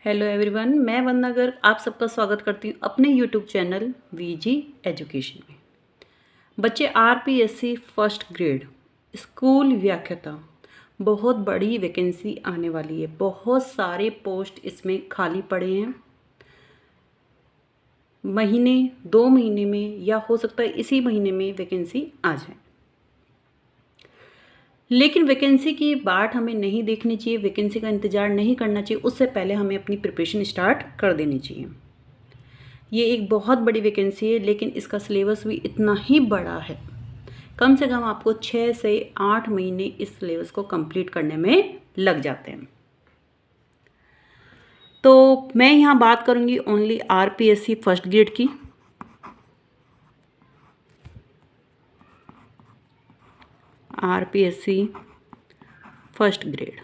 Hello everyone, मैं वंदना गर्ग आप सबका स्वागत करती हूँ अपने यूट्यूब चैनल वीजी एजुकेशन में। बच्चे आरपीएससी फर्स्ट ग्रेड स्कूल व्याख्याता बहुत बड़ी वैकेंसी आने वाली है। बहुत सारे पोस्ट इसमें खाली पड़े हैं। महीने 2 महीने में या हो सकता है इसी महीने में वैकेंसी आ जाए, लेकिन वैकेंसी की बाट हमें नहीं देखनी चाहिए, वैकेंसी का इंतज़ार नहीं करना चाहिए। उससे पहले हमें अपनी प्रिपरेशन स्टार्ट कर देनी चाहिए। ये एक बहुत बड़ी वैकेंसी है, लेकिन इसका सिलेबस भी इतना ही बड़ा है। कम से कम आपको 6 से 8 महीने इस सिलेबस को कंप्लीट करने में लग जाते हैं। तो मैं यहाँ बात करूँगी ओनली आरपीएससी फर्स्ट ग्रेड की। आरपीएससी फर्स्ट ग्रेड,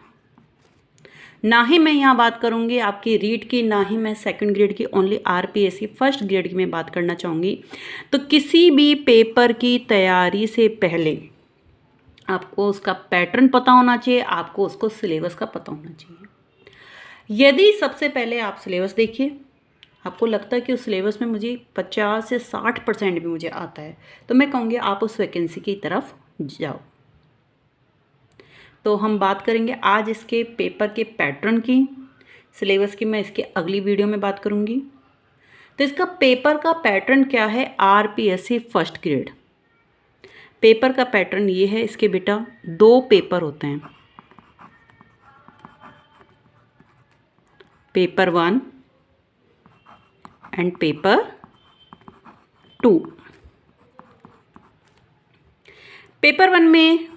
ना ही मैं यहाँ बात करूँगी आपकी रीट की, ना ही मैं सेकंड ग्रेड की, ओनली आरपीएससी फर्स्ट ग्रेड की मैं बात करना चाहूँगी। तो किसी भी पेपर की तैयारी से पहले आपको उसका पैटर्न पता होना चाहिए, आपको उसको सिलेबस का पता होना चाहिए। यदि सबसे पहले आप सिलेबस देखिए, आपको लगता है कि उस सिलेबस में मुझे 50 से 60% भी मुझे आता है, तो मैं कहूँगी आप उस वैकेंसी की तरफ जाओ। तो हम बात करेंगे आज इसके पेपर के पैटर्न की। सिलेबस की मैं इसके अगली वीडियो में बात करूँगी। तो इसका पेपर का पैटर्न क्या है आरपीएससी फर्स्ट ग्रेड। पेपर का पैटर्न ये है इसके बेटा, 2 पेपर होते हैं, पेपर 1 एंड पेपर 2। पेपर 1 में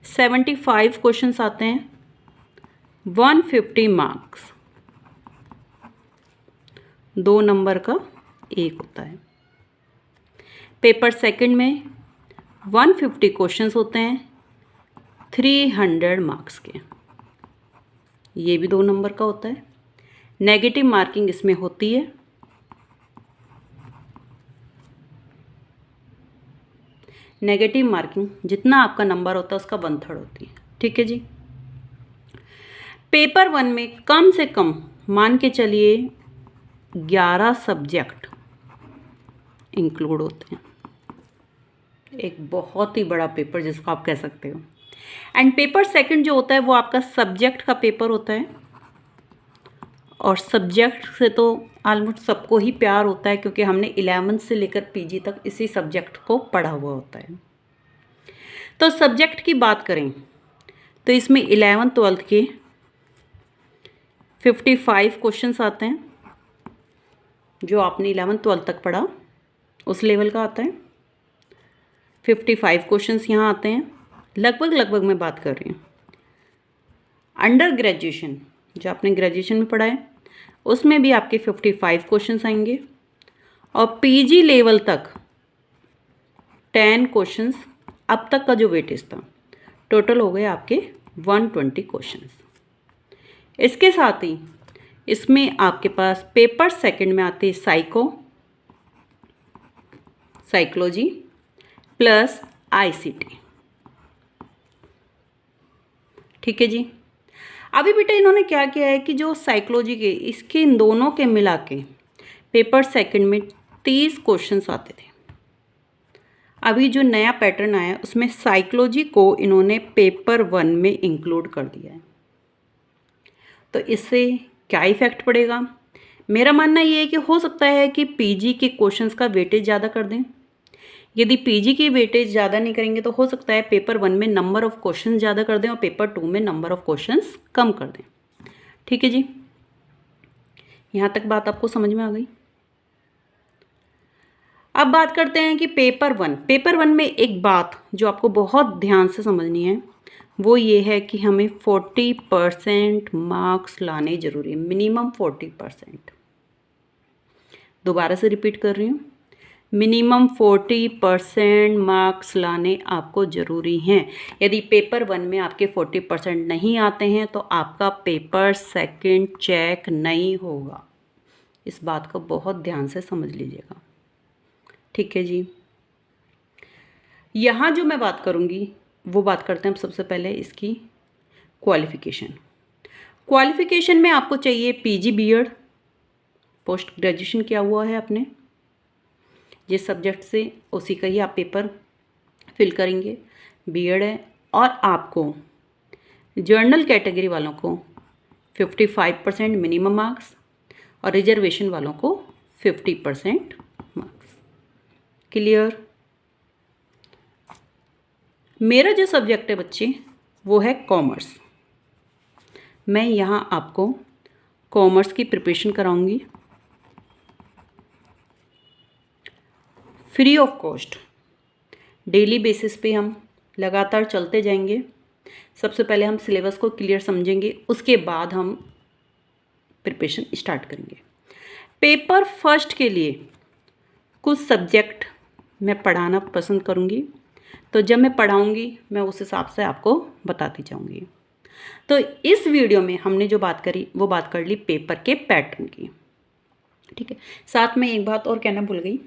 75 क्वेश्चंस आते हैं, 150 मार्क्स, 2 नंबर का एक होता है। पेपर सेकंड में 150 क्वेश्चंस होते हैं, 300 मार्क्स के, ये भी 2 नंबर का होता है। नेगेटिव मार्किंग इसमें होती है। नेगेटिव मार्किंग जितना आपका नंबर होता है उसका 1/3 होती है। ठीक है जी। पेपर 1 में कम से कम मान के चलिए 11 सब्जेक्ट इंक्लूड होते हैं। एक बहुत ही बड़ा पेपर जिसको आप कह सकते हो। एंड पेपर सेकंड जो होता है वो आपका सब्जेक्ट का पेपर होता है, और सब्जेक्ट से तो ऑलमोस्ट सबको ही प्यार होता है, क्योंकि हमने 11th से लेकर पीजी तक इसी सब्जेक्ट को पढ़ा हुआ होता है। तो सब्जेक्ट की बात करें तो इसमें 11th 12th के 55 क्वेश्चंस आते हैं, जो आपने 11th 12th तक पढ़ा उस लेवल का आता है। 55 क्वेश्चंस यहाँ आते हैं, लगभग मैं बात कर रही हूँ। अंडर ग्रेजुएशन जो आपने ग्रेजुएशन में पढ़ा है उसमें भी आपके 55 क्वेश्चंस आएंगे, और पीजी लेवल तक 10 क्वेश्चंस, अब तक का जो वेटेज था टोटल हो गए आपके 120 क्वेश्चंस। इसके साथ ही इसमें आपके पास पेपर सेकंड में आते साइकोलॉजी प्लस आईसीटी। ठीक है जी। अभी बेटा इन्होंने क्या किया है कि जो साइकोलॉजी के इसके इन दोनों के मिला के पेपर सेकंड में 30 क्वेश्चंस आते थे। अभी जो नया पैटर्न आया उसमें साइकोलॉजी को इन्होंने पेपर 1 में इंक्लूड कर दिया है। तो इससे क्या इफ़ेक्ट पड़ेगा? मेरा मानना ये है कि हो सकता है कि पीजी के क्वेश्चंस का वेटेज ज़्यादा कर दें। यदि पीजी की वेटेज ज़्यादा नहीं करेंगे तो हो सकता है पेपर 1 में नंबर ऑफ़ क्वेश्चन ज़्यादा कर दें और पेपर 2 में नंबर ऑफ़ क्वेश्चंस कम कर दें। ठीक है जी, यहाँ तक बात आपको समझ में आ गई। अब बात करते हैं कि पेपर 1 में एक बात जो आपको बहुत ध्यान से समझनी है वो ये है कि हमें 40% मार्क्स लाने ज़रूरी है, मिनिमम 40%। दोबारा से रिपीट कर रही हूँ, मिनिमम 40% मार्क्स लाने आपको ज़रूरी हैं। यदि पेपर 1 में आपके 40% नहीं आते हैं तो आपका पेपर सेकंड चेक नहीं होगा। इस बात को बहुत ध्यान से समझ लीजिएगा। ठीक है जी। यहाँ जो मैं बात करूँगी वो बात करते हैं सबसे पहले इसकी क्वालिफ़िकेशन। क्वालिफिकेशन में आपको चाहिए पीजी बीएड, पोस्ट ग्रेजुएशन किया हुआ है आपने जिस सब्जेक्ट से, उसी का ही आप पेपर फिल करेंगे, बीएड है। और आपको जर्नल कैटेगरी वालों को 55% मिनिमम मार्क्स और रिजर्वेशन वालों को 50% मार्क्स। क्लियर? मेरा जो सब्जेक्ट है बच्चे वो है कॉमर्स। मैं यहाँ आपको कॉमर्स की प्रिपरेशन कराऊंगी free of cost. Daily basis पे हम लगातार चलते जाएंगे। सबसे पहले हम सिलेबस को क्लियर समझेंगे, उसके बाद हम प्रिपरेशन स्टार्ट करेंगे। पेपर फर्स्ट के लिए कुछ सब्जेक्ट मैं पढ़ाना पसंद करूँगी, तो जब मैं पढ़ाऊँगी मैं उस हिसाब से आपको बताती जाऊँगी। तो इस वीडियो में हमने जो बात करी वो बात कर ली पेपर के पैटर्न की, ठीक है। साथ में एक बात और कहना भूल गई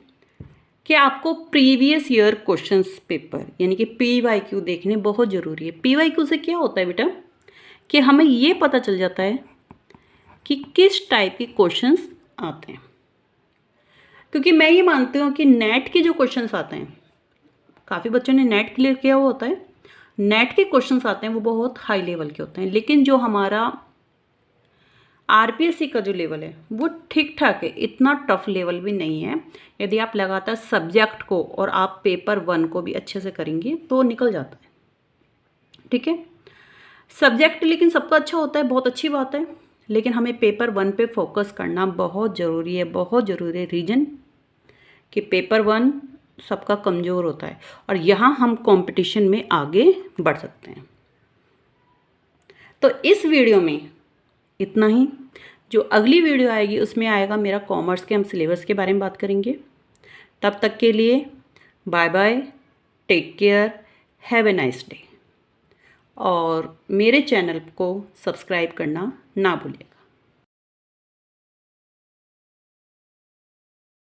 कि आपको प्रीवियस ईयर क्वेश्चंस पेपर यानी कि PYQ देखने बहुत ज़रूरी है। PYQ से क्या होता है बेटा कि हमें ये पता चल जाता है कि किस टाइप के क्वेश्चंस आते हैं, क्योंकि मैं ये मानती हूँ कि नेट के जो क्वेश्चंस आते हैं, काफ़ी बच्चों ने नेट क्लियर किया हुआ होता है, नेट के क्वेश्चंस आते हैं वो बहुत हाई लेवल के होते हैं, लेकिन जो हमारा RPSC का जो लेवल है वो ठीक ठाक है, इतना टफ लेवल भी नहीं है। यदि आप लगातार सब्जेक्ट को और आप पेपर 1 को भी अच्छे से करेंगे तो निकल जाता है, ठीक है। सब्जेक्ट लेकिन सबका अच्छा होता है, बहुत अच्छी बात है, लेकिन हमें पेपर 1 पे फोकस करना बहुत ज़रूरी है, बहुत ज़रूरी है। रीज़न कि पेपर 1 सबका कमज़ोर होता है और यहाँ हम कंपटीशन में आगे बढ़ सकते हैं। तो इस वीडियो में इतना ही। जो अगली वीडियो आएगी उसमें आएगा मेरा कॉमर्स के हम सिलेबस के बारे में बात करेंगे। तब तक के लिए bye bye, take care, have a nice day. और मेरे चैनल को सब्सक्राइब करना ना भूलिएगा।